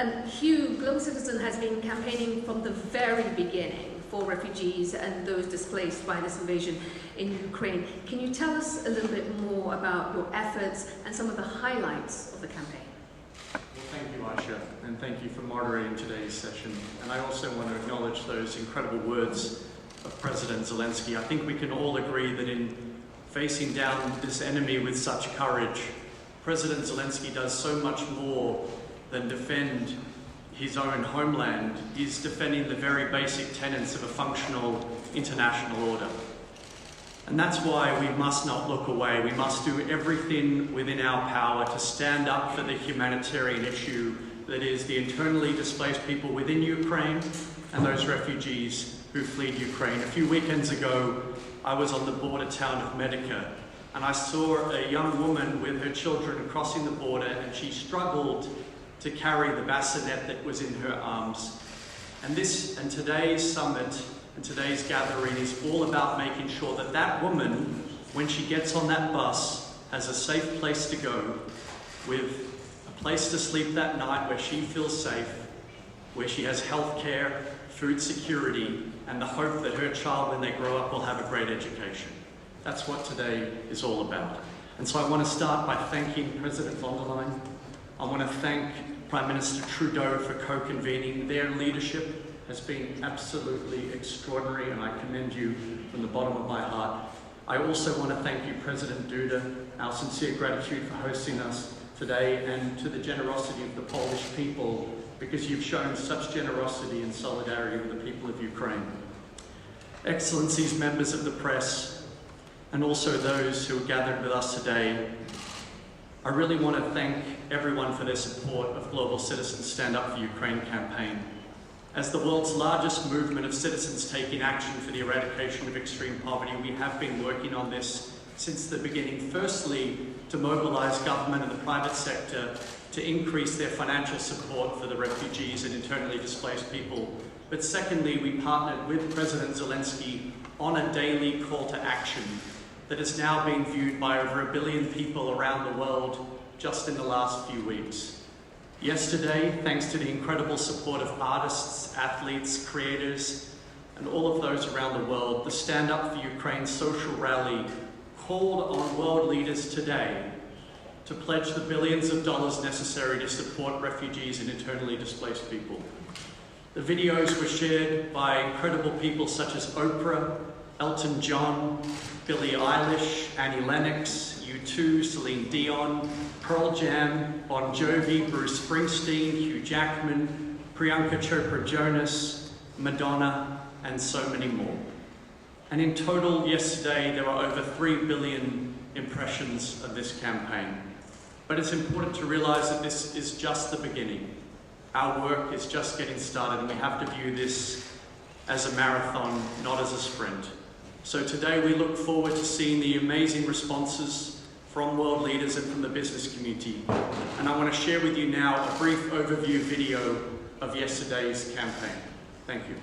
Hugh, Global Citizen has been campaigning from the very beginning for refugees and those displaced by this invasion in Ukraine. Can you tell us a little bit more about your efforts and some of the highlights of the campaign? Well, thank you, Aisha, and thank you for moderating today's session. And I also want to acknowledge those incredible words of President Zelensky. I think we can all agree that in facing down this enemy with such courage, President Zelensky does so much more than defend his own homeland. He's defending the very basic tenets of a functional international order. And that's why we must not look away. We must do everything within our power to stand up for the humanitarian issue that is the internally displaced people within Ukraine and those refugees who fled Ukraine. A few weekends ago, I was on the border town of Medica, and I saw a young woman with her children crossing the border, and she struggled to carry the bassinet that was in her arms. And today's summit and today's gathering is all about making sure that that woman, when she gets on that bus, has a safe place to go, with a place to sleep that night where she feels safe, where she has health care, food security, and the hope that her child, when they grow up, will have a great education. That's what today is all about. And so I want to start by thanking President von der Leyen. I want to thank Prime Minister Trudeau for co-convening. Their leadership has been absolutely extraordinary, and I commend you from the bottom of my heart. I also want to thank you, President Duda, our sincere gratitude for hosting us today, and to the generosity of the Polish people, because you've shown such generosity and solidarity with the people of Ukraine. Excellencies, members of the press, and also those who are gathered with us today, I really want to thank everyone for their support of Global Citizens Stand Up for Ukraine campaign. As the world's largest movement of citizens taking action for the eradication of extreme poverty, we have been working on this since the beginning. Firstly, to mobilize government and the private sector to increase their financial support for the refugees and internally displaced people. But secondly, we partnered with President Zelensky on a daily call to action that is now being viewed by over 1 billion people around the world just in the last few weeks. Yesterday, thanks to the incredible support of artists, athletes, creators, and all of those around the world, the Stand Up for Ukraine social rally called on world leaders today to pledge the billions of dollars necessary to support refugees and internally displaced people. The videos were shared by incredible people such as Oprah, Elton John, Billie Eilish, Annie Lennox, U2, Celine Dion, Pearl Jam, Bon Jovi, Bruce Springsteen, Hugh Jackman, Priyanka Chopra Jonas, Madonna, and so many more. And in total, yesterday, there were over 3 billion impressions of this campaign. But it's important to realize that this is just the beginning. Our work is just getting started, and we have to view this as a marathon, not as a sprint. So today we look forward to seeing the amazing responses from world leaders and from the business community. And I want to share with you now a brief overview video of yesterday's campaign. Thank you.